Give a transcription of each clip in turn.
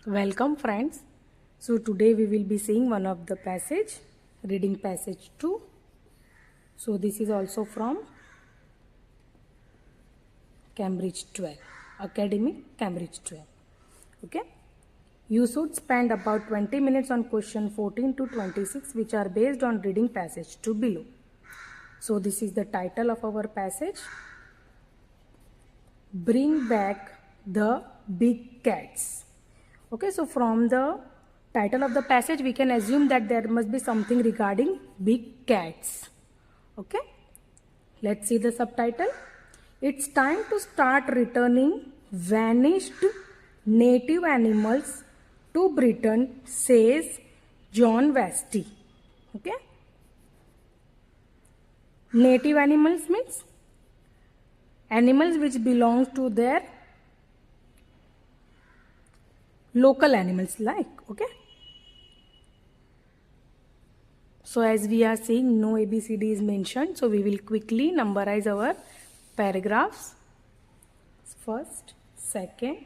Welcome friends. So today we will be seeing one of the passage, reading passage 2. So this is also from Cambridge 12, Academic Cambridge 12. Okay. You should spend about 20 minutes on question 14 to 26 which are based on reading passage 2 below. So this is the title of our passage. Bring back the big cats. Okay, so from the title of the passage, we can assume that there must be something regarding big cats. Okay, let's see the subtitle. It's time to start returning vanished native animals to Britain, says John Vasty. Okay, native animals means animals which belong to their local animals okay. So as we are seeing, no ABCD is mentioned, so we will quickly numberize our paragraphs. First, second,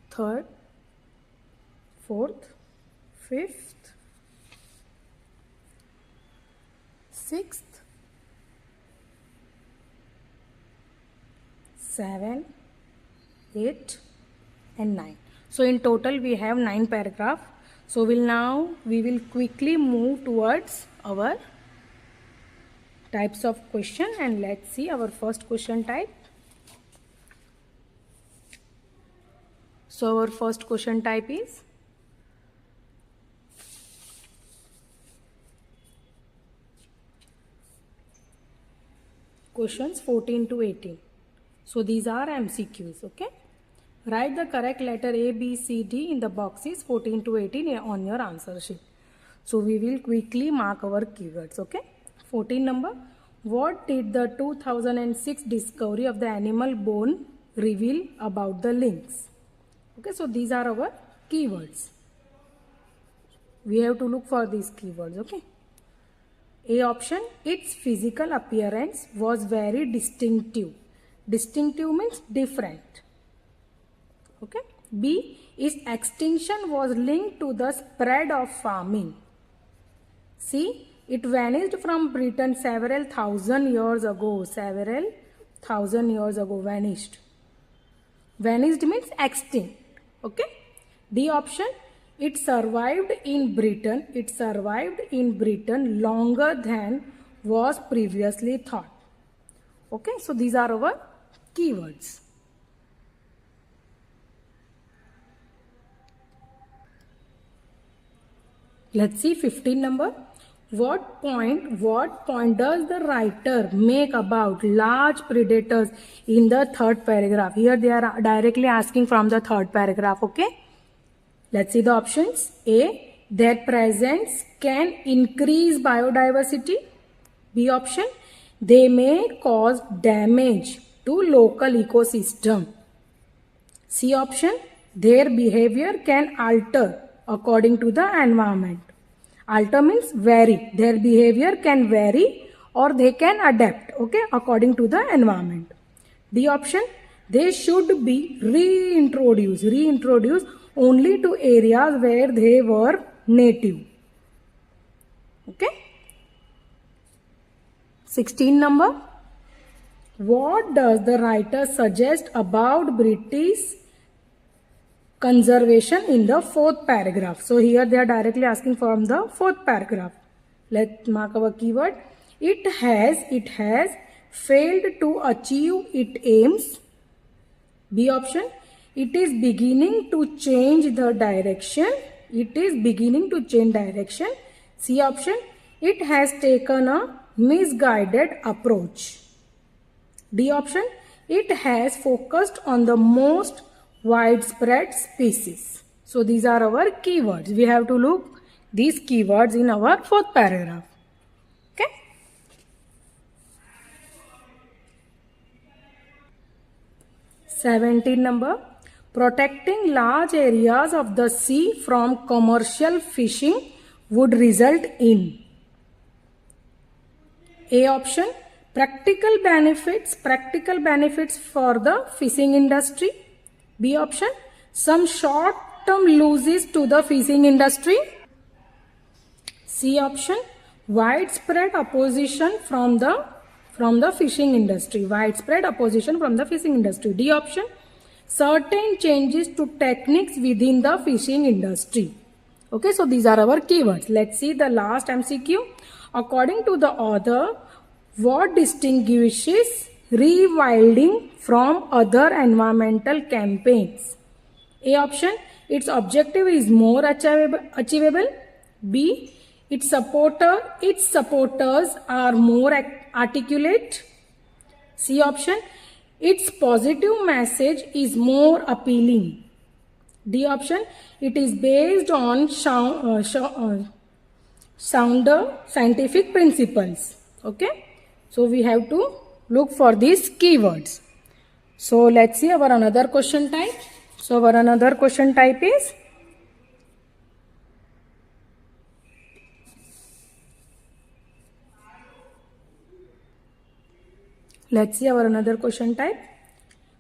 third, fourth, fifth, sixth, 7, 8 and 9. So in total we have 9 paragraphs. So we will quickly move towards our types of question, and let's see our first question type. So our first question type is questions 14 to 18. So these are MCQs, okay. Write the correct letter A, B, C, D in the boxes 14 to 18 on your answer sheet. So we will quickly mark our keywords, okay. 14 number. What did the 2006 discovery of the animal bone reveal about the lynx? Okay, so these are our keywords. We have to look for these keywords, okay. A option, its physical appearance was very distinctive. Distinctive means different. Okay. B, its extinction was linked to the spread of farming. C, it vanished from Britain several thousand years ago. Several thousand years ago, vanished. Vanished means extinct. Okay. D option, it survived in Britain. It survived in Britain longer than was previously thought. Okay. So these are our keywords. Let's see 15 number. What point does the writer make about large predators in the third paragraph? Here they are directly asking from the third paragraph, okay. Let's see the options. A, their presence can increase biodiversity. B option, they may cause damage to local ecosystem. C option, their behavior can alter according to the environment. Alter means vary. Their behavior can vary or they can adapt, okay, according to the environment. D option, they should be reintroduced only to areas where they were native. Okay. 16 number. What does the writer suggest about British conservation in the fourth paragraph? So here they are directly asking from the fourth paragraph. Let's mark our keyword. It has failed to achieve its aims. B option, it is beginning to change the direction. It is beginning to change direction. C option, it has taken a misguided approach. D option, it has focused on the most widespread species. So these are our keywords. We have to look these keywords in our fourth paragraph. Okay. 17 number. Protecting large areas of the sea from commercial fishing would result in. A option, practical benefits for the fishing industry. B option, Some short-term losses to the fishing industry. C option, widespread opposition from the fishing industry. Widespread opposition from the fishing industry. D option, certain changes to techniques within the fishing industry. Okay, so these are our keywords. Let's see the last MCQ. According to the author, what distinguishes rewilding from other environmental campaigns? A option, its objective is more achievable. B, its supporters are more articulate. C option, its positive message is more appealing. D option, it is based on sounder scientific principles. Okay, so we have to look for these keywords. So let's see our another question type. So our another question type is, let's see our another question type.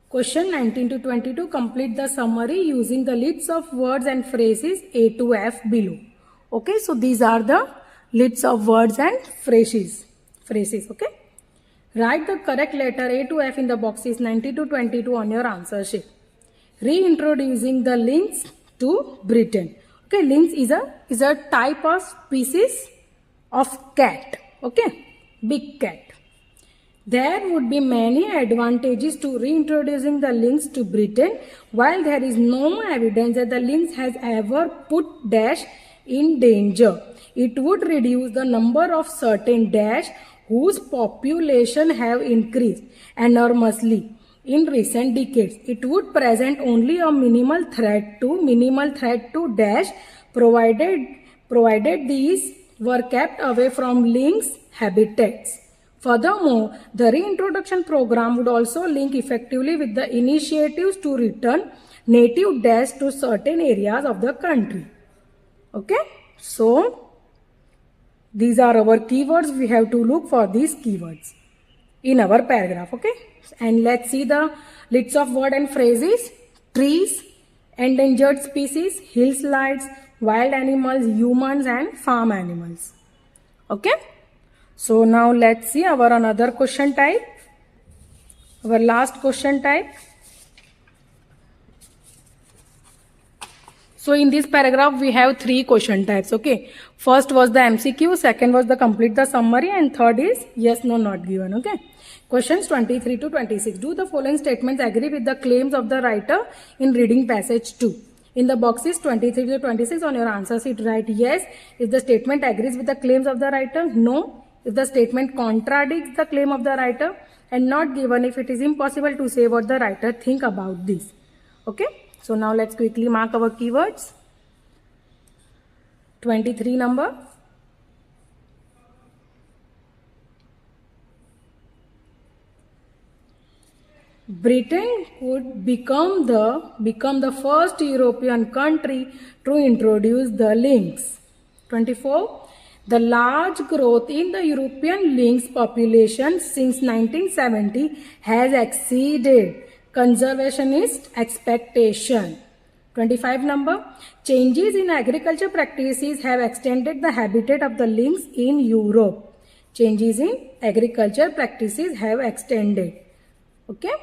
Question 19 to 22, complete the summary using the lists of words and phrases A to F below. Okay, so these are the lists of words and phrases. Okay. Write the correct letter A to F in the boxes 19 to 22 on your answer sheet. Reintroducing the lynx to Britain. Okay, lynx is a type of species of cat. Okay, big cat. There would be many advantages to reintroducing the lynx to Britain, while there is no evidence that the lynx has ever put dash in danger. It would reduce the number of certain dash whose population have increased enormously in recent decades. It would present only a minimal threat to dash, provided these were kept away from lynx habitats. Furthermore, the reintroduction program would also link effectively with the initiatives to return native dash to certain areas of the country. Okay, so these are our keywords. We have to look for these keywords in our paragraph. Okay, and let's see the lists of word and phrases. Trees, endangered species, hillsides, wild animals, humans and farm animals. Okay. So now let's see our another question type, our last question type. So in this paragraph we have three question types. Okay, first was the MCQ, second was the complete the summary, and third is yes, no, not given. Okay, questions 23 to 26. Do the following statements agree with the claims of the writer in reading passage 2? In the boxes 23 to 26 on your answer sheet, write yes if the statement agrees with the claims of the writer, no if the statement contradicts the claim of the writer, and not given if it is impossible to say what the writer think about this. Okay, so now let's quickly mark our keywords. 23 number. Britain would become the first European country to introduce the lynx. 24. The large growth in the European lynx population since 1970 has exceeded conservationist expectation. 25 number. Changes in agriculture practices have extended the habitat of the lynx in Europe. Changes in agriculture practices have extended. Okay.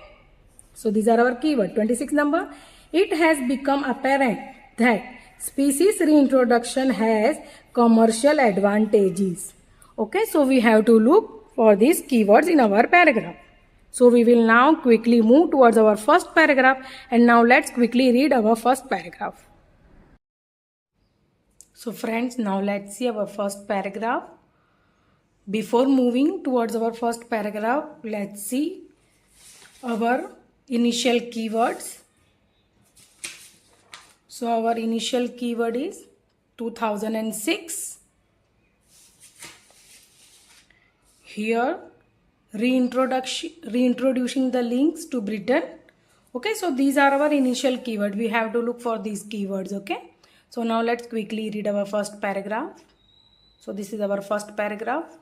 So these are our keywords. 26 number. It has become apparent that species reintroduction has commercial advantages. Okay, so we have to look for these keywords in our paragraph. So we will now quickly move towards our first paragraph, and now let's quickly read our first paragraph. So friends, now let's see our first paragraph. Before moving towards our first paragraph, let's see our initial keywords. So our initial keyword is 2006. Here, reintroducing the lynx to Britain. Okay, so these are our initial keyword. We have to look for these keywords. Okay, so now let's quickly read our first paragraph. So this is our first paragraph.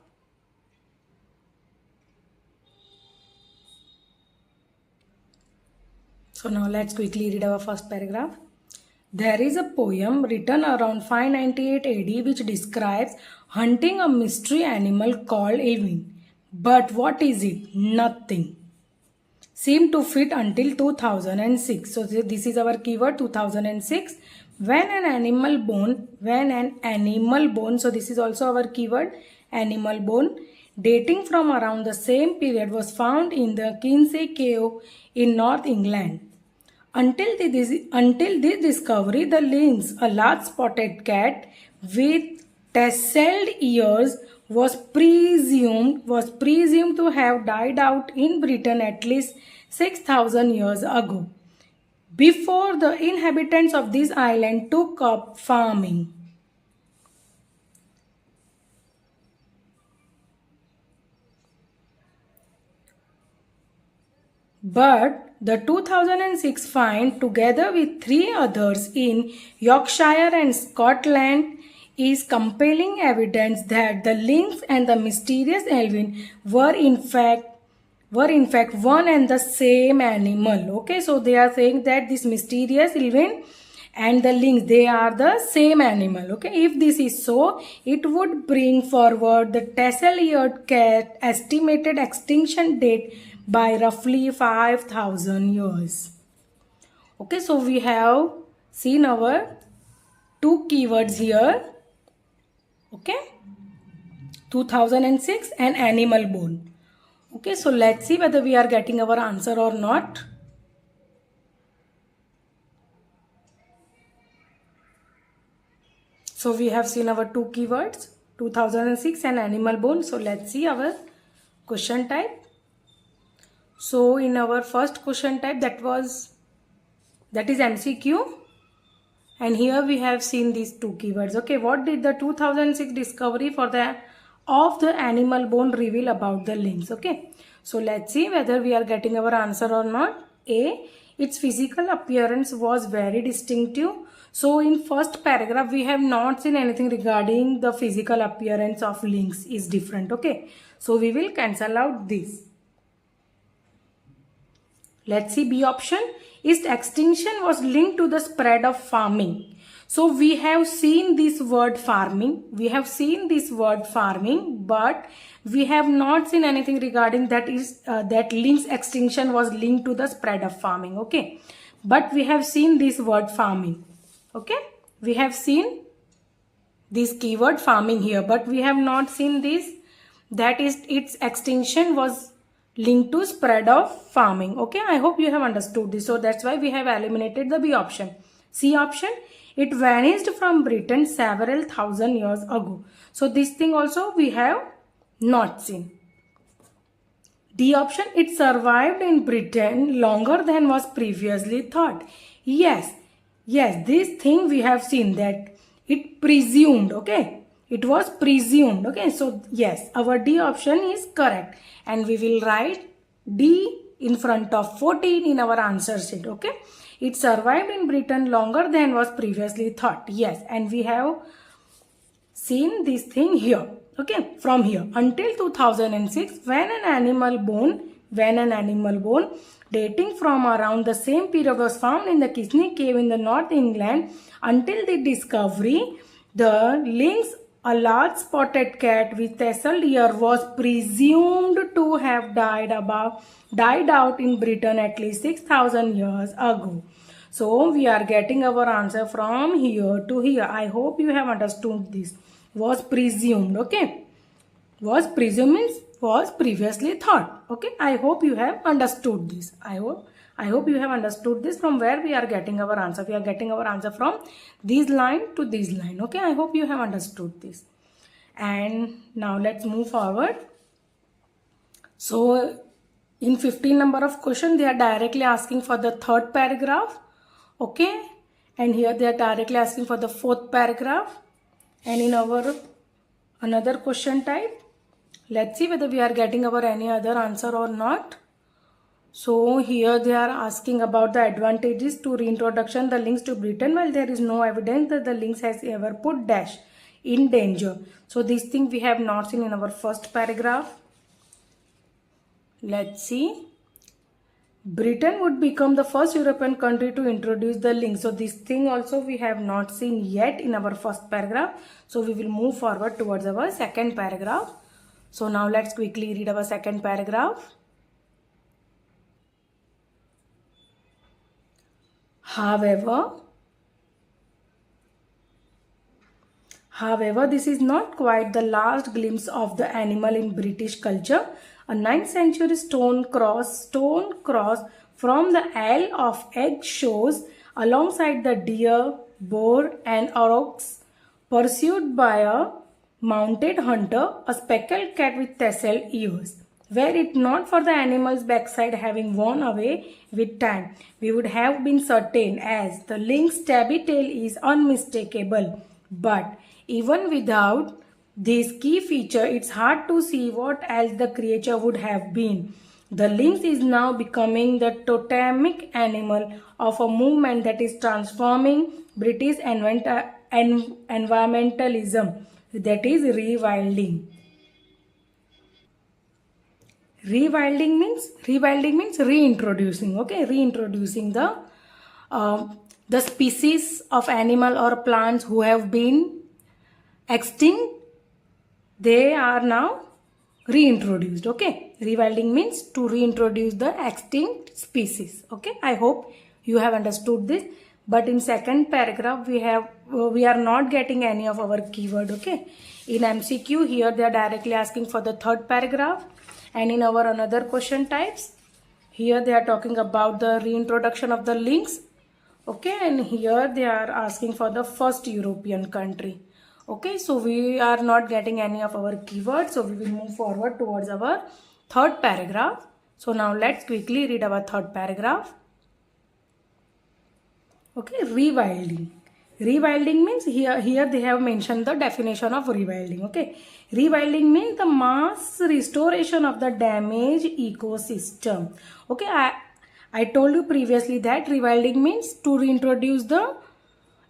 So now let's quickly read our first paragraph. There is a poem written around 598 AD which describes hunting a mystery animal called Elvin. But what is it? Nothing. Seemed to fit until 2006. So this is our keyword 2006. When an animal bone, so this is also our keyword animal bone, dating from around the same period was found in the Kinsey Cave in North England. Until this discovery, the lynx, a large spotted cat with tasseled ears, was presumed to have died out in Britain at least 6,000 years ago, before the inhabitants of this island took up farming. But the 2006 find, together with 3 others in Yorkshire and Scotland, is compelling evidence that the lynx and the mysterious Elvin were in fact one and the same animal. Okay, so they are saying that this mysterious Elvin and the lynx, they are the same animal. Okay, if this is so, it would bring forward the tassel-eared cat estimated extinction date by roughly 5,000 years. Okay, so we have seen our 2 keywords here. Okay, 2006 and animal bone. Okay, so let's see whether we are getting our answer or not. So we have seen our 2 keywords, 2006 and animal bone. So let's see our question type. So in our first question type, that is MCQ, and here we have seen these 2 keywords. Okay, what did the 2006 discovery of the animal bone reveal about the lynx? Okay, so let's see whether we are getting our answer or not. A, its physical appearance was very distinctive. So in first paragraph we have not seen anything regarding the physical appearance of lynx is different. Okay, so we will cancel out this. Let's see B option. Its extinction was linked to the spread of farming. So we have seen this word farming. But we have not seen anything regarding that lynx extinction was linked to the spread of farming. Okay, but we have seen this word farming. Okay, we have seen this keyword farming here, but we have not seen this, that is its extinction was linked to spread of farming. Okay, I hope you have understood this. So that's why we have eliminated the B option. C option, it vanished from Britain several thousand years ago. So this thing also we have not seen. D option, it survived in Britain longer than was previously thought. Yes, this thing we have seen, that it presumed. Okay, it was presumed. Okay, so yes, our D option is correct, and we will write D in front of 14 in our answer sheet. Okay, it survived in Britain longer than was previously thought. Yes, and we have seen this thing here. Okay, from here until 2006, when an animal bone dating from around the same period was found in the Kinsey Cave in the North England. Until the discovery, the lynx, a large spotted cat with tasseled ear, was presumed to have died out in Britain at least 6,000 years ago. So we are getting our answer from here to here. I hope you have understood this. Was presumed. Okay, was presumed means was previously thought. Okay, I hope you have understood this. I hope you have understood this. From where we are getting our answer? We are getting our answer from this line to this line. Okay, I hope you have understood this. And now let's move forward. So in 15 number of question, they are directly asking for the 3rd paragraph. Okay, and here they are directly asking for the 4th paragraph. And in our another question type, let's see whether we are getting our any other answer or not. So here they are asking about the advantages to reintroduction the lynx to Britain, while there is no evidence that the lynx has ever put dash in danger. So this thing we have not seen in our first paragraph. Let's see. Britain would become the first European country to introduce the link. So this thing also we have not seen yet in our first paragraph. So we will move forward towards our second paragraph. So now let's quickly read our second paragraph. However, this is not quite the last glimpse of the animal in British culture. A 9th century stone cross from the Isle of Egg shows alongside the deer, boar and oryx pursued by a mounted hunter, a speckled cat with tasseled ears. Were it not for the animal's backside having worn away with time, we would have been certain, as the lynx's stabby tail is unmistakable. But even without this key feature, it's hard to see what else the creature would have been. The lynx is now becoming the totemic animal of a movement that is transforming British environmentalism, that is rewilding. Rewilding means reintroducing. Okay, reintroducing the species of animal or plants who have been extinct. They are now reintroduced. Okay, rewilding means to reintroduce the extinct species. Okay, I hope you have understood this. But in second paragraph we are not getting any of our keyword. Okay, in MCQ here they are directly asking for the third paragraph, and in our another question types here they are talking about the reintroduction of the lynx. Okay, and here they are asking for the first European country. Okay, so we are not getting any of our keywords, so we will move forward towards our third paragraph. So now let's quickly read our third paragraph. Okay, rewilding. Rewilding means here they have mentioned the definition of rewilding. Okay, rewilding means the mass restoration of the damaged ecosystem. Okay, I told you previously that rewilding means to reintroduce the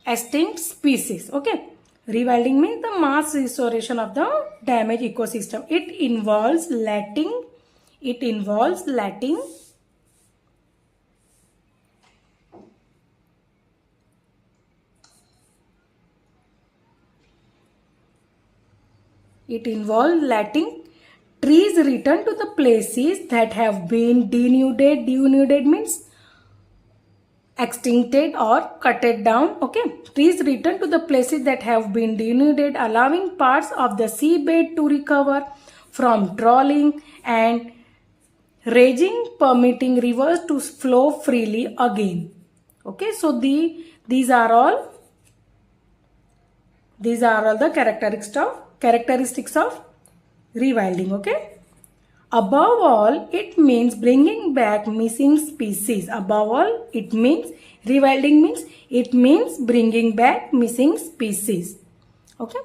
extinct species. Okay, rewilding means the mass restoration of the damaged ecosystem. It involves letting trees return to the places that have been denuded. Denuded means extincted or cutted down. Okay, trees return to the places that have been denuded, allowing parts of the seabed to recover from trawling and raging, permitting rivers to flow freely again. Okay, so these are all the characteristics of rewilding. Okay, above all, it means bringing back missing species. Above all, it means rewilding means it means bringing back missing species. Okay.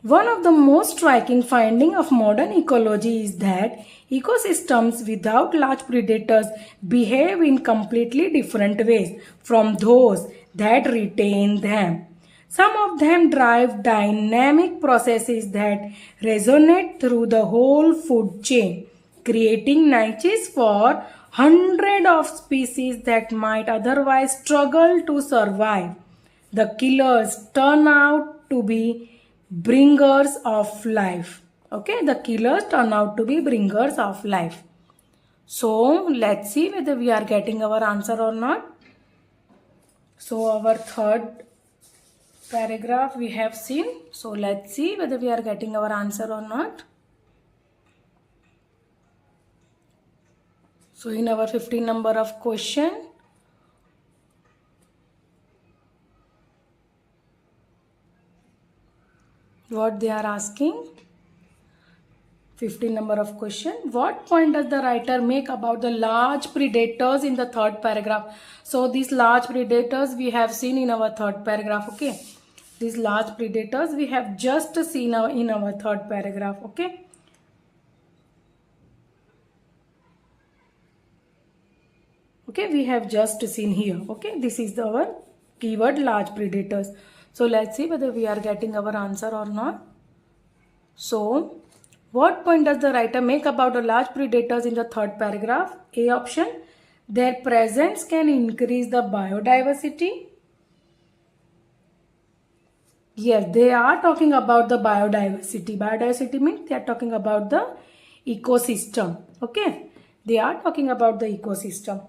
One of the most striking findings of modern ecology is that ecosystems without large predators behave in completely different ways from those that retain them. Some of them drive dynamic processes that resonate through the whole food chain, creating niches for hundreds of species that might otherwise struggle to survive. The killers turn out to be bringers of life. Okay, the killers turn out to be bringers of life. So let's see whether we are getting our answer or not. So our third paragraph we have seen. So let's see whether we are getting our answer or not. So in our 15 number of question, what they are asking, 15 number of question, what point does the writer make about the large predators in the third paragraph? So these large predators we have seen in our third paragraph. Okay, these large predators we have just seen in our third paragraph. Okay, we have just seen here. Okay, this is our keyword large predators. So let's see whether we are getting our answer or not. So What point does the writer make about the large predators in the third paragraph? A option, their presence can increase the biodiversity. Yes, they are talking about the biodiversity. Biodiversity means they are talking about the ecosystem. Okay, they are talking about the ecosystem.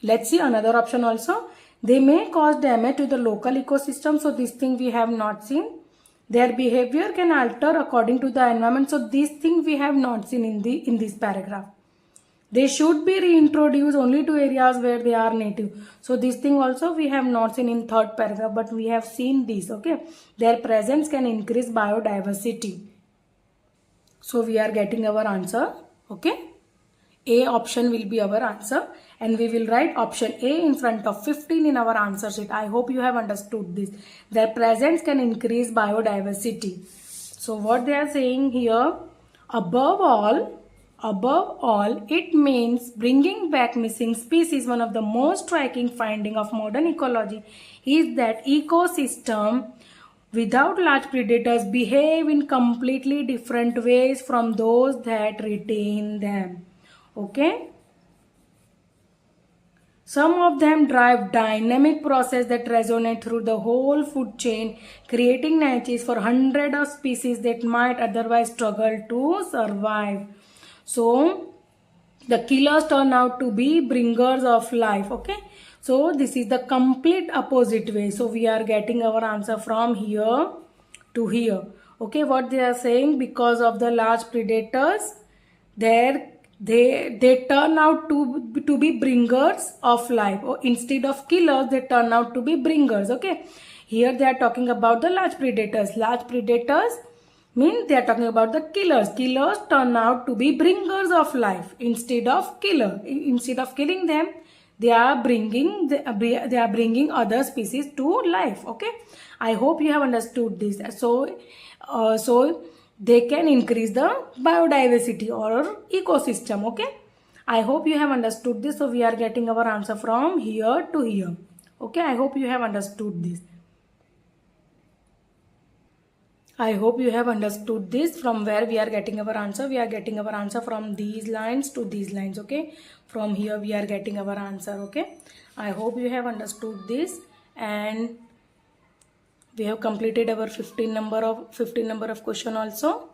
Let's see another option also. They may cause damage to the local ecosystem. So this thing we have not seen. Their behavior can alter according to the environment. So this thing we have not seen in this paragraph. They should be reintroduced only to areas where they are native. So this thing also we have not seen in third paragraph, but we have seen this. Okay, their presence can increase biodiversity. So we are getting our answer. Okay, A option will be our answer, and we will write option A in front of 15 in our answer sheet. I hope you have understood this. Their presence can increase biodiversity. So what they are saying here, above all, it means bringing back missing species. One of the most striking findings of modern ecology is that ecosystem without large predators behave in completely different ways from those that retain them. Okay, some of them drive dynamic process that resonate through the whole food chain, creating niches for hundreds of species that might otherwise struggle to survive. So the killers turn out to be bringers of life. Okay, so this is the complete opposite way. So we are getting our answer from here to here. Okay, what they are saying, because of the large predators, they turn out to be bringers of life, or instead of killers they turn out to be bringers. Okay, here they are talking about the large predators means they are talking about the killers turn out to be bringers of life instead of killing them. They are bringing other species to life. Okay, I hope you have understood this. So they can increase the biodiversity or ecosystem. Okay, I hope you have understood this. So we are getting our answer from here to here. Okay, I hope you have understood this. I hope you have understood this. From where we are getting our answer? We are getting our answer from these lines to these lines. Okay, from here we are getting our answer. Okay, I hope you have understood this, and we have completed our 15 number of question also.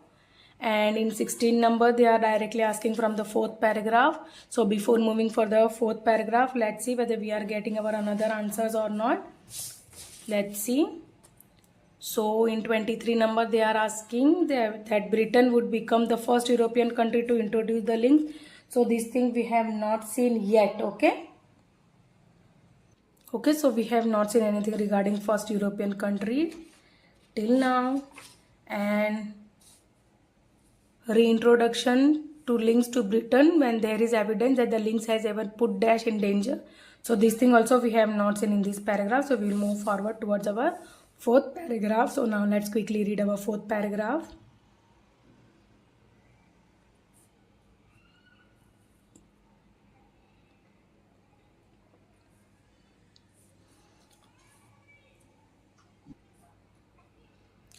And in 16 number they are directly asking from the fourth paragraph. So before moving for the fourth paragraph, let's see whether we are getting our another answers or not. Let's see. So in 23 number they are asking that Britain would become the first European country to introduce the links. So this thing we have not seen yet. Okay, so we have not seen anything regarding first European country till now. And reintroduction to links to Britain when there is evidence that the links has ever put dash in danger. So this thing also we have not seen in this paragraph. So we will move forward towards our fourth paragraph. So now let's quickly read our fourth paragraph.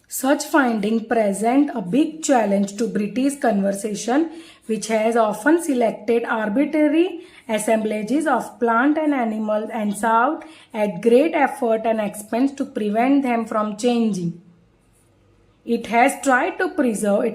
Such findings present a big challenge to British conservation, which has often selected arbitrary assemblages of plant and animals and sought at great effort and expense to prevent them from changing. It has tried to preserve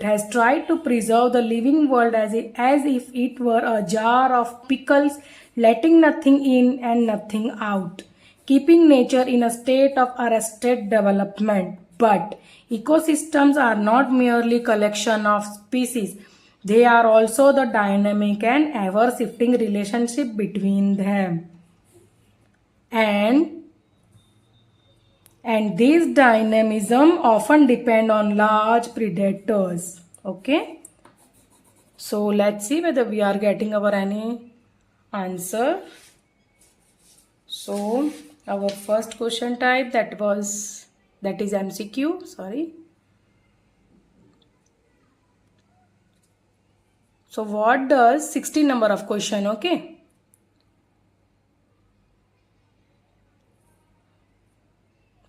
the living world as if it were a jar of pickles, letting nothing in and nothing out, keeping nature in a state of arrested development. But ecosystems are not merely collection of species. They are also the dynamic and ever-shifting relationship between them. And this dynamism often depend on large predators. Okay. So let's see whether we are getting our any answer. So our first question type that is MCQ. Sorry. So what does 16 number of question? Okay.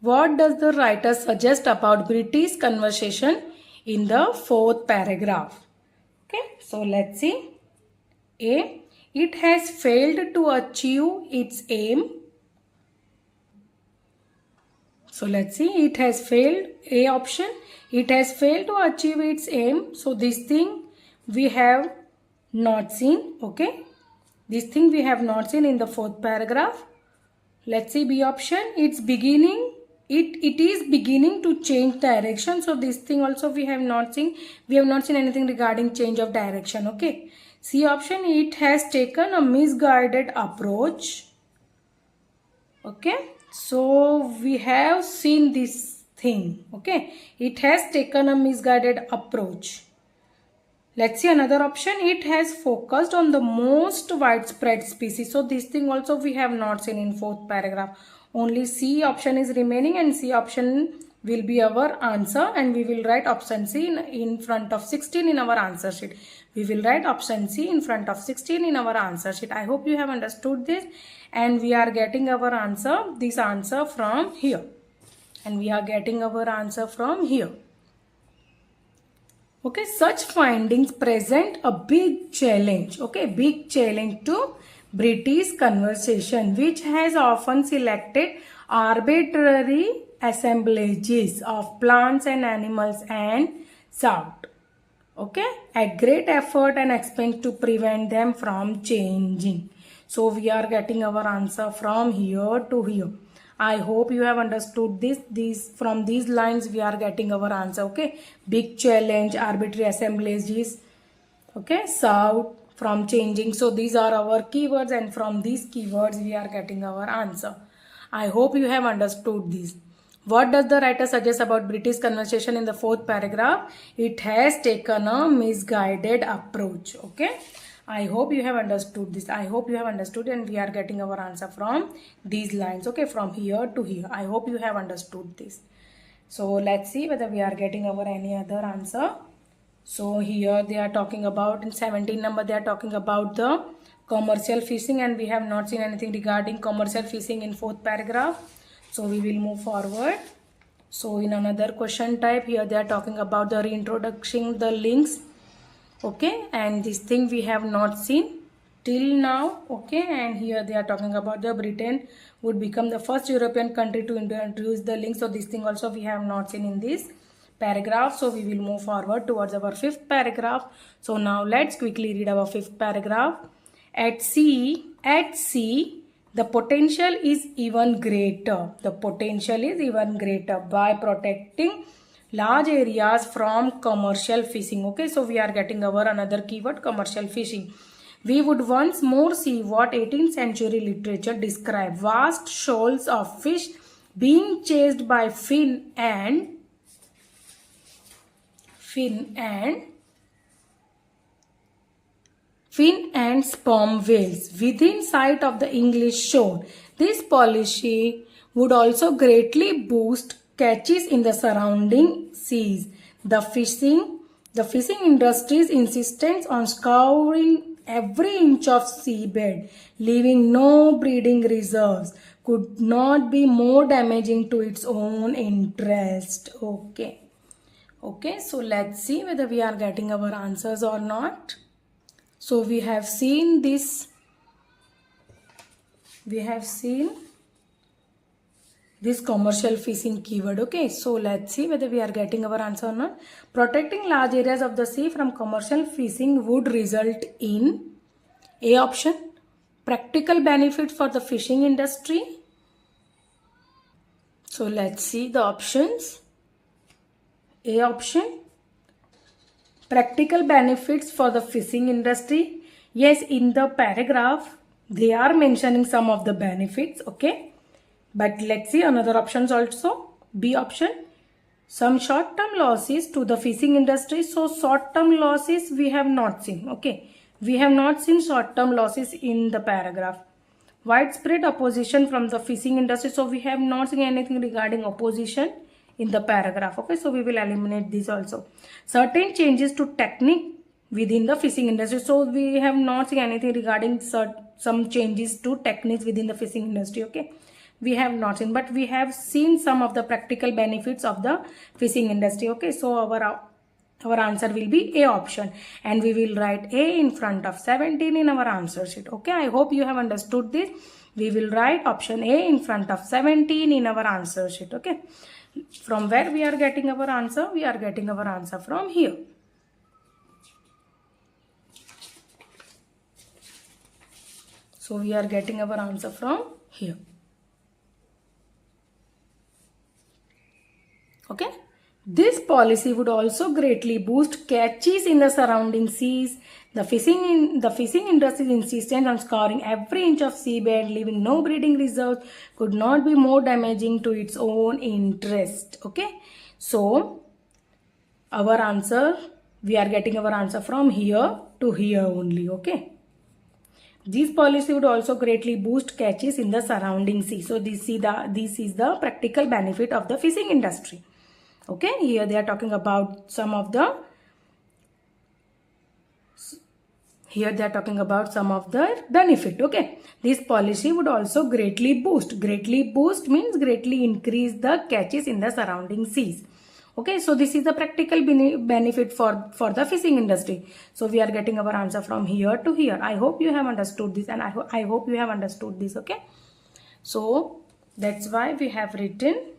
What does the writer suggest about British conservation in the fourth paragraph. Okay, so let's see. A. It has failed to achieve its aim. So let's see. It has failed. A option. It has failed to achieve its aim. So this thing we have not seen. Okay. This thing we have not seen in the fourth paragraph. Let's see B option. It's beginning. It is beginning to change direction. So this thing also we have not seen. We have not seen anything regarding change of direction. Okay. C option. It has taken a misguided approach. Okay. So we have seen this thing. Okay. It has taken a misguided approach. Let's see another option. It has focused on the most widespread species. So this thing also we have not seen in fourth paragraph. Only C option is remaining and C option will be our answer, and we will write option C in front of 16 in our answer sheet. We will write option C in front of 16 in our answer sheet. I hope you have understood this, and we are getting our answer, this answer from here. And we are getting our answer from here. Okay, such findings present a big challenge. Okay, big challenge to British conservation, which has often selected arbitrary assemblages of plants and animals and sought, okay, at great effort and expense to prevent them from changing. So we are getting our answer from here to here. I hope you have understood this. From these lines we are getting our answer. Okay, big challenge, arbitrary assemblages, okay, south, from changing. So these are our keywords, and from these keywords we are getting our answer. I hope you have understood this. What does the writer suggest about British conservation in the fourth paragraph? It has taken a misguided approach. Okay. I hope you have understood this. I hope you have understood, and we are getting our answer from these lines. Okay, from here to here. I hope you have understood this. So let's see whether we are getting our any other answer. So here they are talking about, in 17 number they are talking about the commercial fishing, and we have not seen anything regarding commercial fishing in fourth paragraph. So we will move forward. So in another question type, here they are talking about the reintroducing the links. Okay, and this thing we have not seen till now. Okay, and here they are talking about the Britain would become the first European country to introduce the link. So this thing also we have not seen in this paragraph. So we will move forward towards our fifth paragraph. So now let's quickly read our fifth paragraph. At sea, the potential is even greater. The potential is even greater by protecting large areas from commercial fishing. Okay, so we are getting our another keyword, commercial fishing. We would once more see what 18th century literature described: vast shoals of fish being chased by fin and sperm whales within sight of the English shore. This policy would also greatly boost catches in the surrounding seas. The fishing industry's insistence on scouring every inch of seabed, leaving no breeding reserves, could not be more damaging to its own interest. Okay, so let's see whether we are getting our answers or not. So we have seen this. We have seen this commercial fishing keyword. Okay, so let's see whether we are getting our answer or not. Protecting large areas of the sea from commercial fishing would result in A option, practical benefit for the fishing industry. So let's see the options. A option, practical benefits for the fishing industry. Yes, in the paragraph they are mentioning some of the benefits. Okay, but let's see another options also. B option, some short-term losses to the fishing industry. So short-term losses we have not seen. Okay, we have not seen short-term losses in the paragraph. Widespread opposition from the fishing industry. So we have not seen anything regarding opposition in the paragraph. Okay, so we will eliminate this also. Certain changes to technique within the fishing industry. So we have not seen anything regarding some changes to techniques within the fishing industry. Okay, we have not seen, but we have seen some of the practical benefits of the fishing industry. Okay, so our our answer will be A option, and we will write A in front of 17 in our answer sheet. Okay, I hope you have understood this. We will write option A in front of 17 in our answer sheet. Okay, from where we are getting our answer? We are getting our answer from here. So we are getting our answer from here. Okay. This policy would also greatly boost catches in the surrounding seas. The fishing industry's insistence on scouring every inch of seabed, leaving no breeding reserves, could not be more damaging to its own interest. Okay. So our answer, we are getting our answer from here to here only. Okay. This policy would also greatly boost catches in the surrounding sea. So this is the practical benefit of the fishing industry. Okay, here they are talking about some of the benefit. Okay, this policy would also greatly boost. Greatly boost means greatly increase the catches in the surrounding seas. Okay, so this is the practical benefit for the fishing industry. So we are getting our answer from here to here. I hope you have understood this, and I hope you have understood this. Okay, so that's why we have written.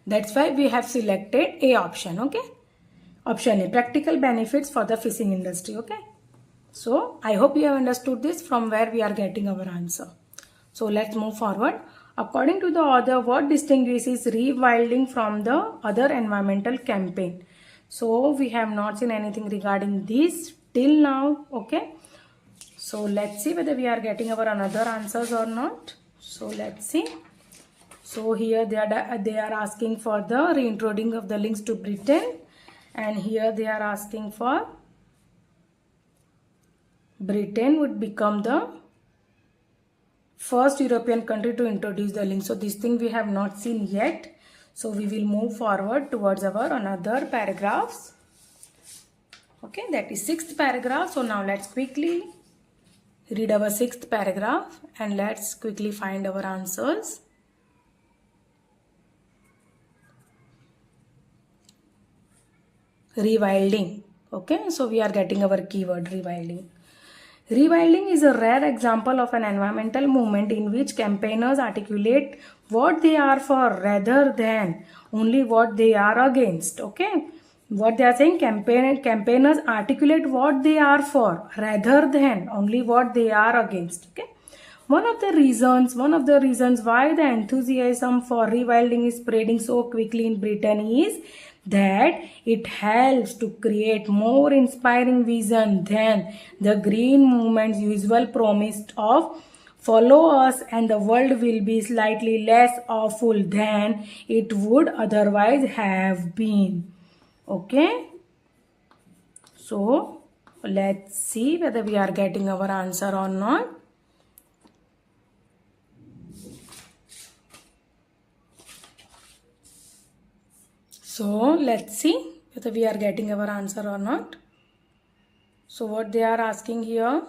That's why we have selected A option. Okay, option A, practical benefits for the fishing industry. Okay, so I hope you have understood this, from where we are getting our answer. So let's move forward. According to the author, what distinguishes rewilding from the other environmental campaign? So we have not seen anything regarding this till now. Okay, so let's see whether we are getting our another answers or not. So let's see. So here they are asking for the reintroducing of the links to Britain, and here they are asking for Britain would become the first European country to introduce the link. So this thing we have not seen yet. So we will move forward towards our another paragraphs. Okay, that is 6th paragraph. So now let's quickly read our 6th paragraph and let's quickly find our answers. Rewilding. Okay, so we are getting our keyword rewilding. Rewilding is a rare example of an environmental movement in which campaigners articulate what they are for rather than only what they are against. Okay, what they are saying, campaigners articulate what they are for rather than only what they are against. Okay, one of the reasons why the enthusiasm for rewilding is spreading so quickly in Britain is that it helps to create more inspiring vision than the green movement's usual promise of follow us and the world will be slightly less awful than it would otherwise have been. Okay, so let's see whether we are getting our answer or not. So let's see whether we are getting our answer or not. So what they are asking here,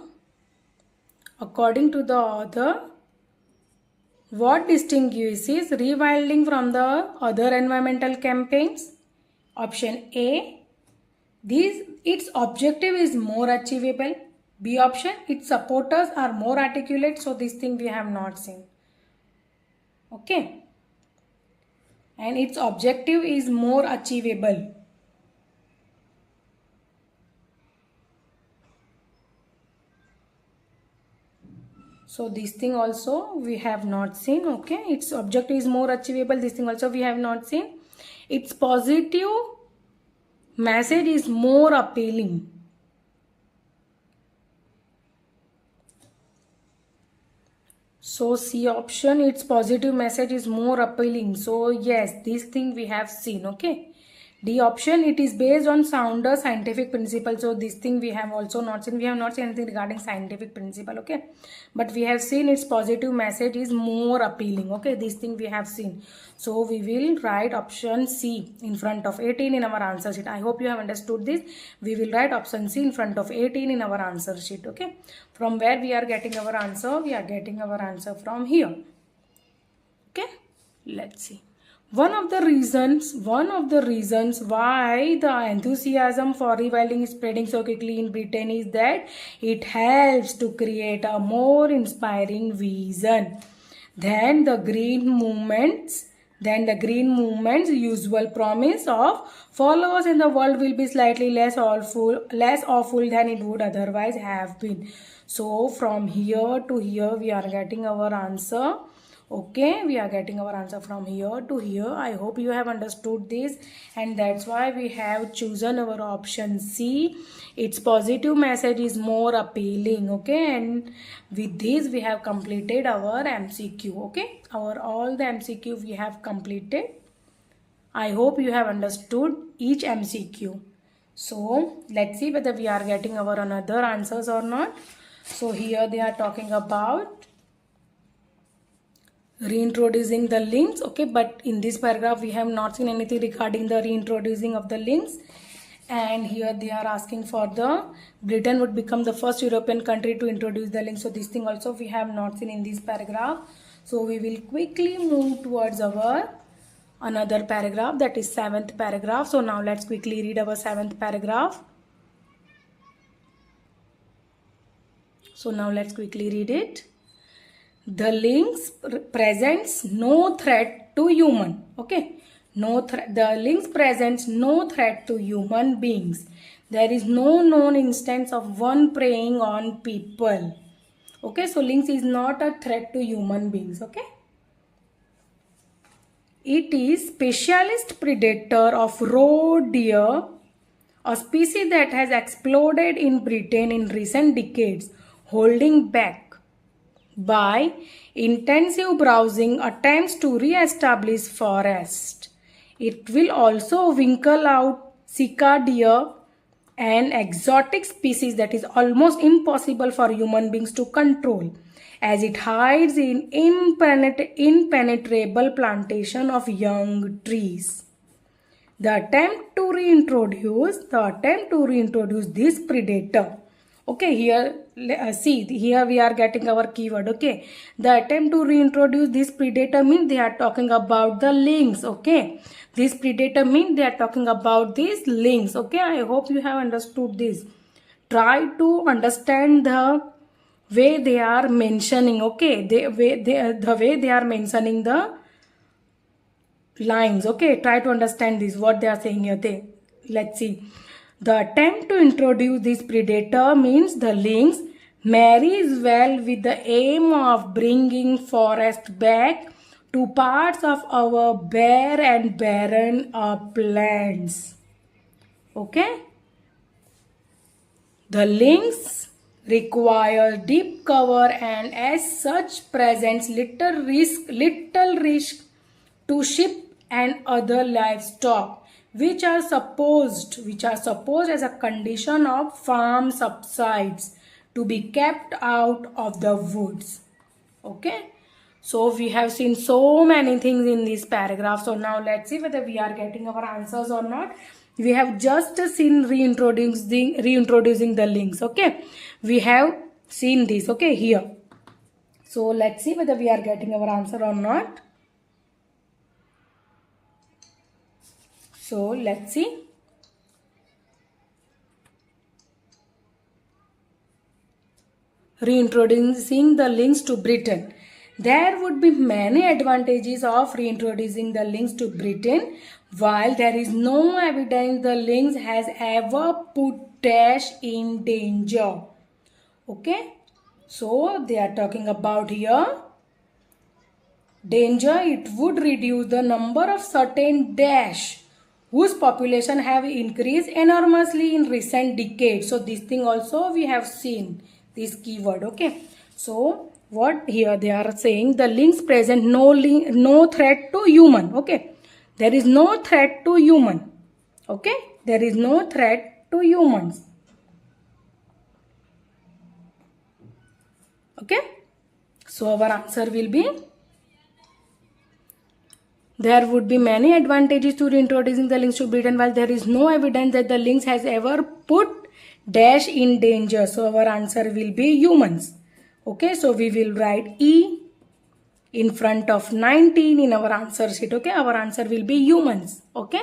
according to the author, what distinguishes rewilding from the other environmental campaigns? Option A, its objective is more achievable. B option, its supporters are more articulate. So this thing we have not seen. Okay. And its objective is more achievable. So this thing also we have not seen. Okay, its objective is more achievable. This thing also we have not seen. Its positive message is more appealing. So C option, its positive message is more appealing. So yes, this thing we have seen. Okay. D option, it is based on sounder scientific principle. So this thing we have also not seen. We have not seen anything regarding scientific principle. Okay. But we have seen its positive message is more appealing. Okay. This thing we have seen. So we will write option C in front of 18 in our answer sheet. I hope you have understood this. We will write option C in front of 18 in our answer sheet. Okay. From where we are getting our answer? We are getting our answer from here. Okay. Let's see. One of the reasons why the enthusiasm for rewilding is spreading so quickly in Britain is that it helps to create a more inspiring vision than the green movement's usual promise of followers in the world will be slightly less awful than it would otherwise have been. So from here to here we are getting our answer. Okay, we are getting our answer from here to here. I hope you have understood this, and that's why we have chosen our option C. Its positive message is more appealing. Okay, and with this we have completed our MCQ. Okay, all the MCQ we have completed. I hope you have understood each MCQ. So let's see whether we are getting our another answers or not. So here they are talking about reintroducing the links. Okay, but in this paragraph we have not seen anything regarding the reintroducing of the links. And here they are asking for the Britain would become the first European country to introduce the links. So this thing also we have not seen in this paragraph. So we will quickly move towards our another paragraph, that is 7th paragraph. So now let's quickly read our 7th paragraph. So now let's quickly read it. The links presents no threat to human. Okay, the links presents no threat to human beings. There is no known instance of one preying on people. Okay, so lynx is not a threat to human beings. Okay, it is specialist predator of roe deer, a species that has exploded in Britain in recent decades, holding back by intensive browsing attempts to re-establish forest. It will also winkle out Sika deer, an exotic species that is almost impossible for human beings to control, as it hides in impenetrable plantation of young trees. The attempt to reintroduce this predator. Okay, here see, here we are getting our keyword. Okay, the attempt to reintroduce this predator means they are talking about the lynx. Okay, this predator means they are talking about these lynx. Okay, I hope you have understood this. Try to understand the way they are mentioning. Okay, the way they are mentioning the lines. Okay, try to understand this, what they are saying here. Let's see. The attempt to introduce this predator means the lynx marries well with the aim of bringing forest back to parts of our bare and barren uplands. Okay? The lynx require deep cover and as such presents little risk to sheep and other livestock, which are supposed as a condition of farm subsides to be kept out of the woods. Okay, so we have seen so many things in this paragraph. So now let's see whether we are getting our answers or not. We have just seen reintroducing the links. Okay, we have seen this. Okay, here. So let's see whether we are getting our answer or not. So let's see. Reintroducing the links to Britain. There would be many advantages of reintroducing the links to Britain, while there is no evidence the lynx has ever put dash in danger. Okay, so they are talking about here danger. It would reduce the number of certain dash whose population have increased enormously in recent decades. So this thing also we have seen, this keyword. Okay, so what here they are saying, the links present no threat to human. Okay, there is no threat to human. Okay, there is no threat to humans. Okay, so our answer will be, there would be many advantages to reintroducing the lynx to Britain, while there is no evidence that the lynx has ever put dash in danger. So our answer will be humans. Okay, so we will write E. in front of 19 in our answer sheet. Okay, our answer will be humans. Okay,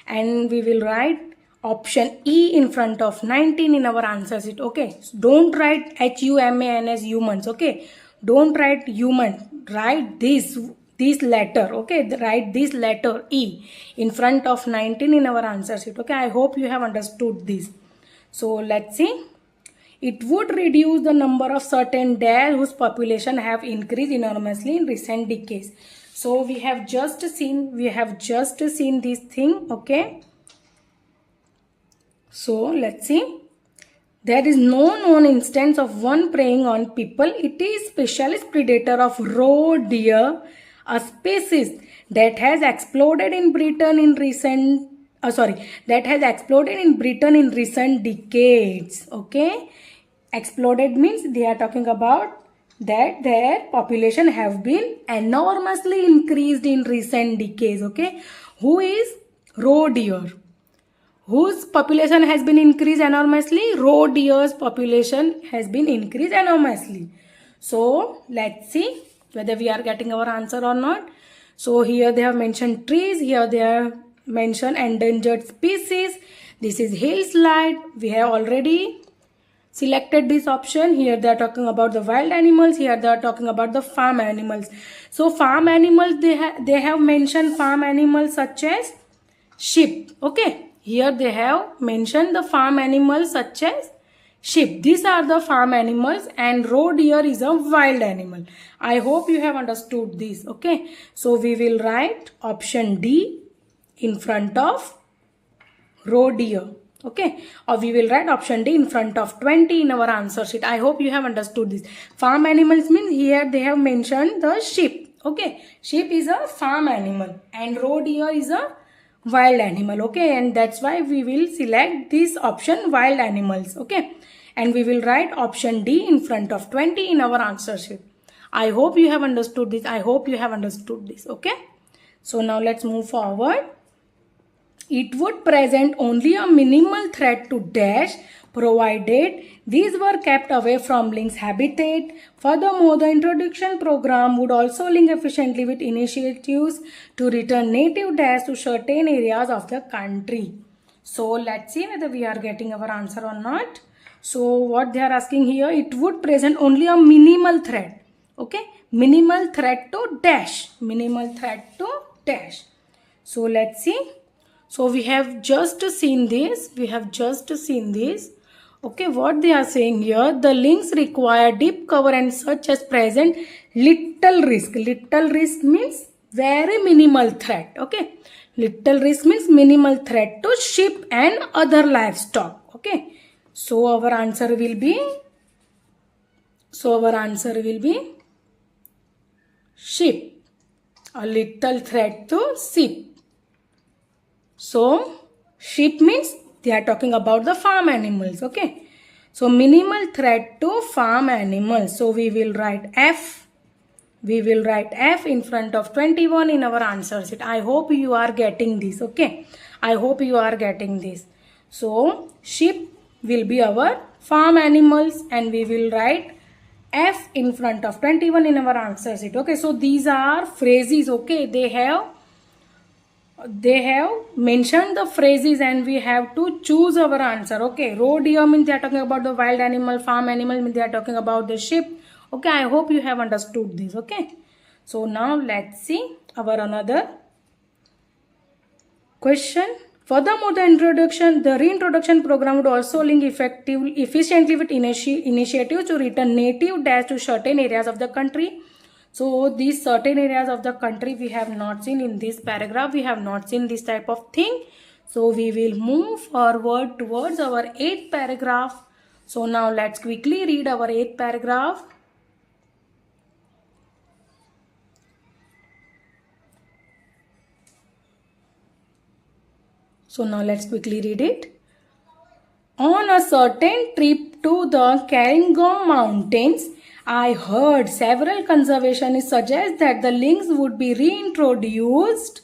and we will write option E in front of 19 in our answer sheet. Okay, so don't write HUMAN as humans. Okay, don't write human, write this letter. Okay, write this letter E in front of 19 in our answer sheet. Okay, I hope you have understood this. So let's see. It would reduce the number of certain days whose population have increased enormously in recent decades. So we have just seen this thing. Okay, so let's see. There is no known instance of one preying on people. It is specialist predator of roe deer, a species that has exploded in Britain in recent decades. Okay, exploded means they are talking about that their population have been enormously increased in recent decades. Okay, who is roe deer? Whose population has been increased enormously? Roe deer's population has been increased enormously. So let's see whether we are getting our answer or not. So here they have mentioned trees, here they have mentioned endangered species. This is hillside. We have already selected this option. Here they are talking about the wild animals, here they are talking about the farm animals. So farm animals, they have mentioned farm animals such as sheep. Okay, here they have mentioned the farm animals such as sheep. These are the farm animals, and roe deer is a wild animal. I hope you have understood this. Okay, so we will write option D in front of roe deer. Okay, or we will write option D in front of 20 in our answer sheet. I hope you have understood this. Farm animals means here they have mentioned the sheep. Okay, sheep is a farm animal and roe deer is a wild animal. Okay, and that's why we will select this option, wild animals. Okay, and we will write option D in front of 20 in our answer sheet. I hope you have understood this. Okay, so now let's move forward. It would present only a minimal threat to dash, provided these were kept away from lynx habitat. Furthermore, the introduction program would also link efficiently with initiatives to return native dash to certain areas of the country. So let's see whether we are getting our answer or not. So what they are asking here, it would present only a minimal threat. Okay, minimal threat to dash. So let's see. So we have just seen this. Okay, what they are saying here, the links require deep cover and such as present little risk. Little risk means very minimal threat. Okay, little risk means minimal threat to sheep and other livestock. Okay, so our answer will be sheep. A little threat to sheep. So sheep means they are talking about the farm animals. Okay, so minimal threat to farm animals. So we will write F. In front of 21 in our answer sheet. I hope you are getting this. Okay, so sheep will be our farm animals, and we will write F in front of 21 in our answer sheet. Okay, so these are phrases. Okay, they have mentioned the phrases and we have to choose our answer. Okay, roe deer means they are talking about the wild animal, farm animal means they are talking about the sheep. Okay, I hope you have understood this. Okay, so now let's see our another question. Furthermore, the reintroduction program would also link efficiently with initiatives to return native dash to certain areas of the country. So these certain areas of the country we have not seen in this paragraph. We have not seen this type of thing. So we will move forward towards our 8th paragraph. So now let's quickly read our 8th paragraph. So now let's quickly read it. On a certain trip to the Cairngorm Mountains, I heard several conservationists suggest that the lynx would be reintroduced.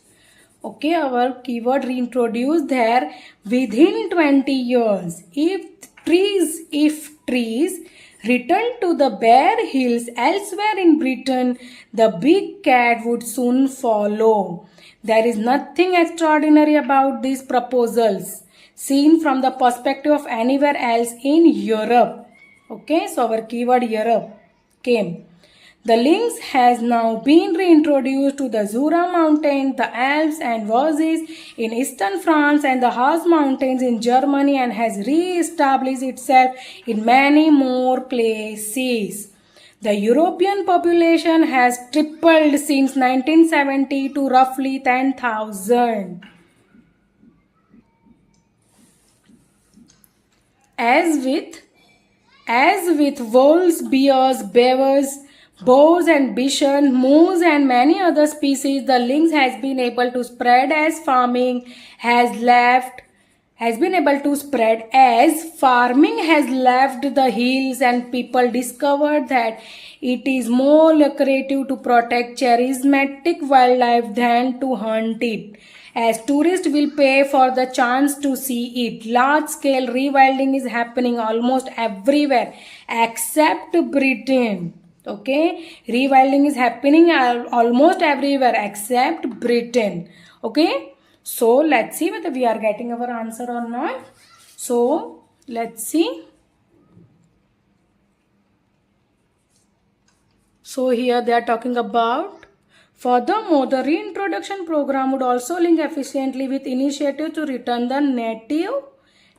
Okay, our keyword reintroduced there within 20 years. If trees returned to the bare hills elsewhere in Britain, the big cat would soon follow. There is nothing extraordinary about these proposals seen from the perspective of anywhere else in Europe. Okay, so our keyword Europe came. The lynx has now been reintroduced to the Jura Mountains, the Alps and Vosges in eastern France and the Harz Mountains in Germany and has re-established itself in many more places. The European population has tripled since 1970 to roughly 10,000. As with wolves, bears, beavers, boars and bison, moose and many other species, the lynx has been able to spread as farming has left the hills and people discovered that it is more lucrative to protect charismatic wildlife than to hunt it, as tourists will pay for the chance to see it. Large-scale rewilding is happening almost everywhere except Britain. Okay, rewilding is happening almost everywhere except Britain. Okay, so let's see whether we are getting our answer or not. So let's see. So here they are talking about, furthermore, the reintroduction program would also link efficiently with initiative to return the native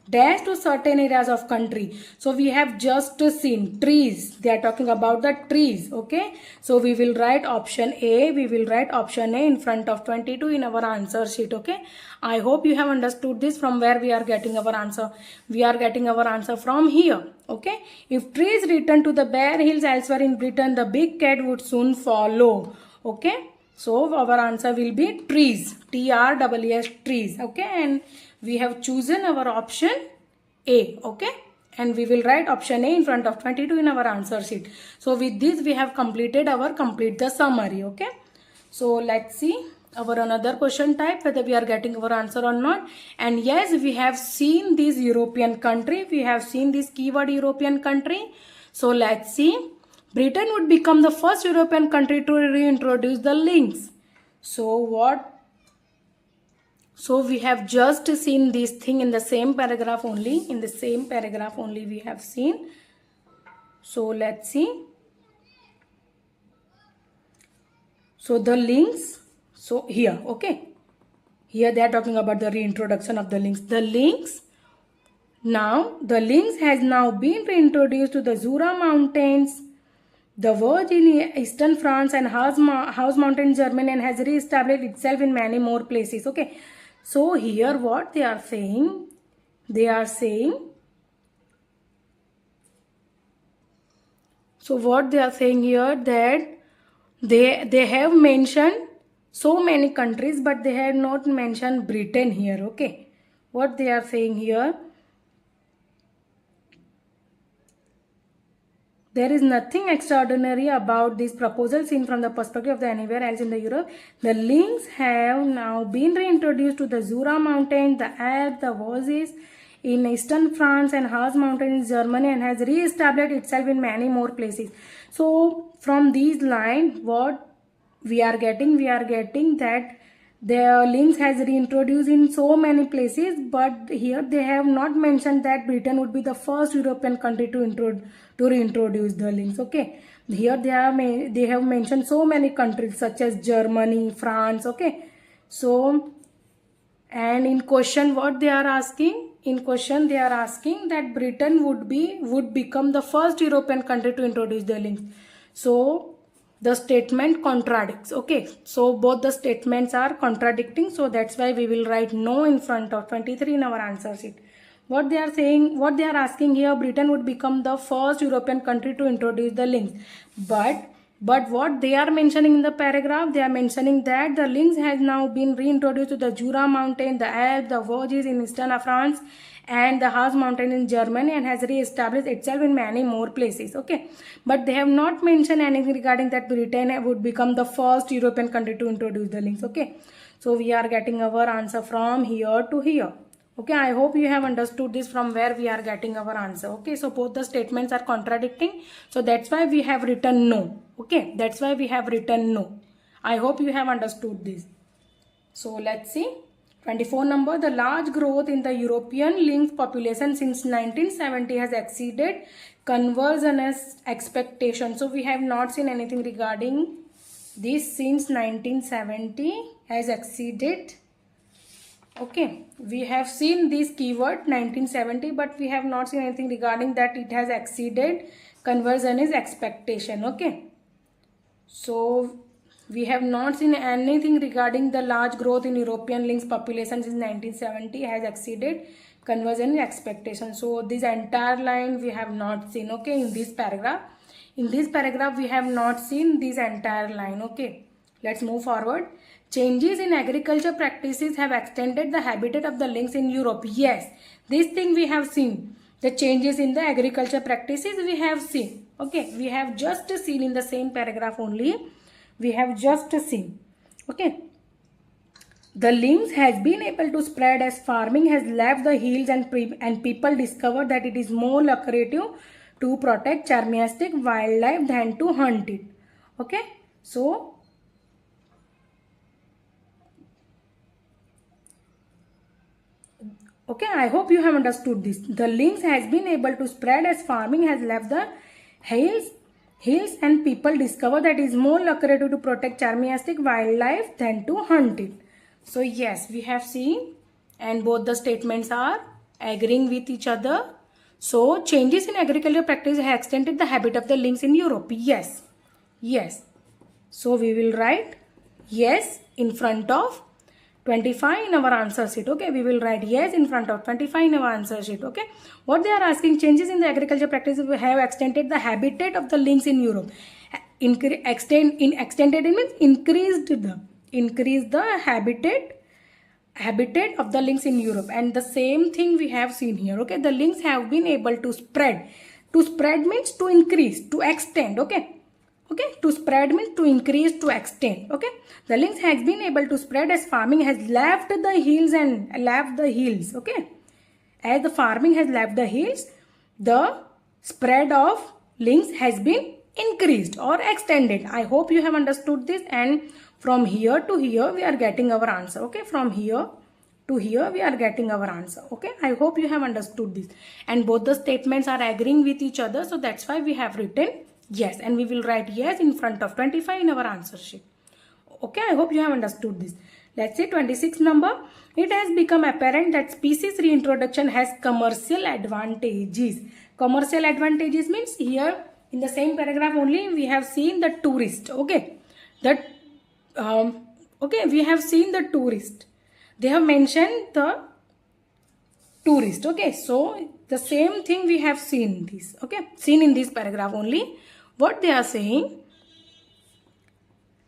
dash to certain areas of country. So we have just seen trees. They are talking about the trees. Okay. So we will write option A. We will write option A in front of 22 in our answer sheet. Okay. I hope you have understood this, from where we are getting our answer. We are getting our answer from here. Okay. If trees return to the bare hills elsewhere in Britain, the big cat would soon follow. Okay. So our answer will be trees. T-R-E-E-S, trees. Okay. And we have chosen our option A. Okay. And we will write option A in front of 22 in our answer sheet. So with this we have completed our complete the summary. Okay. So let's see our another question type, whether we are getting our answer or not. And yes, we have seen this European country. We have seen this keyword European country. So let's see. Britain would become the first European country to reintroduce the lynx. So we have just seen this thing in the same paragraph only. In the same paragraph only we have seen. So let's see. So the lynx. So here, okay. Here they are talking about the reintroduction of the lynx. The lynx has now been reintroduced to the Jura Mountains, the Vosges in eastern France and Harz Mountain in Germany, and has re-established itself in many more places. Okay. So here what they are saying, so what they are saying here, that they have mentioned so many countries, but they have not mentioned Britain here. Okay. What they are saying here, there is nothing extraordinary about this proposal seen from the perspective of the anywhere else in the Europe. The lynx have now been reintroduced to the Jura Mountains, the Alps, the Vosges in eastern France and Harz Mountains in Germany, and has re-established itself in many more places. So from these lines, what we are getting that the lynx has reintroduced in so many places, but here they have not mentioned that Britain would be the first European country to reintroduce the lynx. Okay, here they have mentioned so many countries such as Germany, France. Okay, so and in question what they are asking, that Britain would become the first European country to introduce the lynx. So the statement contradicts. Okay, so both the statements are contradicting, so that's why we will write no in front of 23 in our answer sheet. What they are saying, what they are asking here, Britain would become the first European country to introduce the lynx, but what they are mentioning in the paragraph, they are mentioning that the lynx has now been reintroduced to the Jura Mountain, the Alps, the Vosges in eastern France and the Harz Mountain in Germany, and has re-established itself in many more places. Okay, but they have not mentioned anything regarding that Britain would become the first European country to introduce the lynx. Okay, so we are getting our answer from here to here. Okay, I hope you have understood this from where we are getting our answer. Okay, so both the statements are contradicting. So that's why we have written no. Okay, that's why we have written no. I hope you have understood this. So let's see. 24 number, the large growth in the European lynx population since 1970 has exceeded convergence expectation. So we have not seen anything regarding this since 1970 has exceeded. Okay, we have seen this keyword 1970, but we have not seen anything regarding that it has exceeded convergence expectation. Okay, so we have not seen anything regarding the large growth in European lynx population since 1970 has exceeded convergence expectation. So this entire line we have not seen. Okay, in this paragraph we have not seen this entire line. Okay, let's move forward. Changes in agriculture practices have extended the habitat of the lynx in Europe. Yes, this thing we have seen. The changes in the agriculture practices we have seen. Okay, we have just seen in the same paragraph only. We have just seen. Okay, the lynx has been able to spread as farming has left the hills and people discovered that it is more lucrative to protect charmiastic wildlife than to hunt it. Okay, so okay, I hope you have understood this. The lynx has been able to spread as farming has left the hills and people discover that it is more lucrative to protect charmiastic wildlife than to hunt it. So yes, we have seen, and both the statements are agreeing with each other. So changes in agricultural practice have extended the habit of the lynx in Europe. Yes, yes. So we will write yes in front of 25 in our answer sheet. Okay, we will write yes in front of 25 in our answer sheet. Okay, what they are asking, changes in the agriculture practices have extended the habitat of the lynx in Europe. Extended it means increased the habitat of the lynx in Europe, and the same thing we have seen here. Okay, the lynx have been able to spread. To spread means to increase, to extend. Okay, to spread means to increase, to extend. Okay, the lynx has been able to spread as farming has left the hills and left the hills. Okay, as the farming has left the hills, the spread of lynx has been increased or extended. I hope you have understood this, and from here to here we are getting our answer. Okay, from here to here we are getting our answer. Okay, I hope you have understood this, and both the statements are agreeing with each other. So that's why we have written yes, and we will write yes in front of 25 in our answer sheet. Okay, I hope you have understood this. Let's say 26 number. It has become apparent that species reintroduction has commercial advantages. Commercial advantages means here in the same paragraph only we have seen the tourist. Okay, that okay, we have seen the tourist. They have mentioned the tourist. Okay, so the same thing we have seen this. Okay, seen in this paragraph only. What they are saying,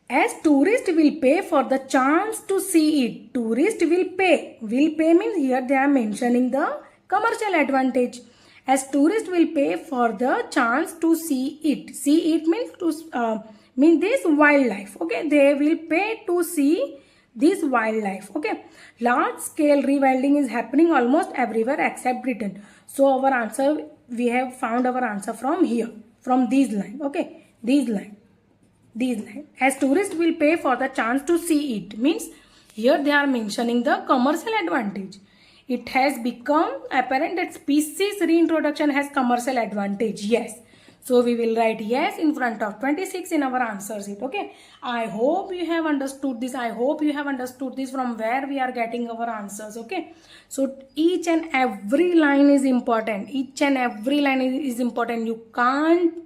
as tourist will pay for the chance to see it. Tourist will pay. Will pay means here they are mentioning the commercial advantage. As tourist will pay for the chance to see it. See it means to mean this wildlife. Okay, they will pay to see this wildlife. Okay, large scale rewilding is happening almost everywhere except Britain. So our answer, we have found our answer from here, from this line. Okay, this line. As tourists will pay for the chance to see it means here they are mentioning the commercial advantage. It has become apparent that species reintroduction has commercial advantage. Yes. So we will write yes in front of 26 in our answer sheet. Okay. I hope you have understood this. I hope you have understood this from where we are getting our answers. Okay. So each and every line is important. Each and every line is important. You can't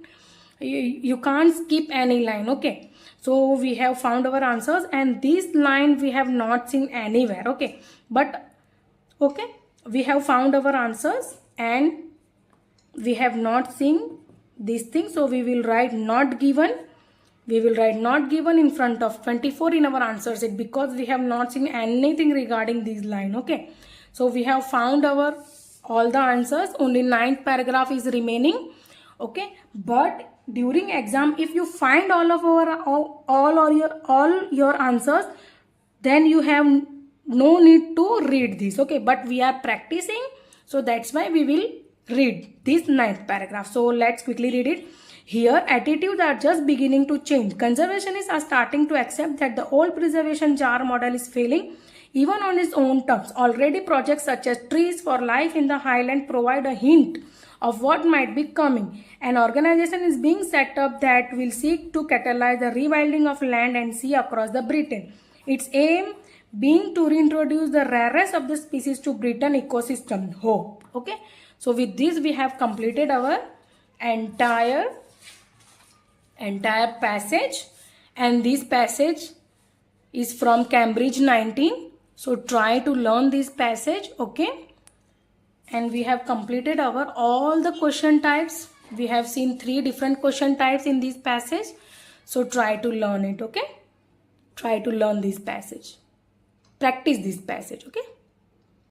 skip any line. Okay, so we have found our answers, and this line we have not seen anywhere. Okay, but okay, we have found our answers and we have not seen this thing, so we will write not given. We will write not given in front of 24 in our answer sheet because we have not seen anything regarding this line. Okay, so we have found our all the answers. Only 9th paragraph is remaining. Okay, but during exam, if you find all your answers, then you have no need to read this, okay, but we are practicing, so that's why we will read this ninth paragraph. So let's quickly read it. Here, attitudes are just beginning to change. Conservationists are starting to accept that the old preservation jar model is failing even on its own terms. Already projects such as Trees for Life in the Highland provide a hint of what might be coming. An organization is being set up that will seek to catalyze the rewilding of land and sea across the Britain. Its aim being to reintroduce the rarest of the species to Britain ecosystem. Hope. Okay. So with this we have completed our entire passage, and this passage is from Cambridge 19. So try to learn this passage, okay? And we have completed our all the question types. We have seen 3 different question types in this passage. So try to learn it, okay? Try to learn this passage. Practice this passage, okay?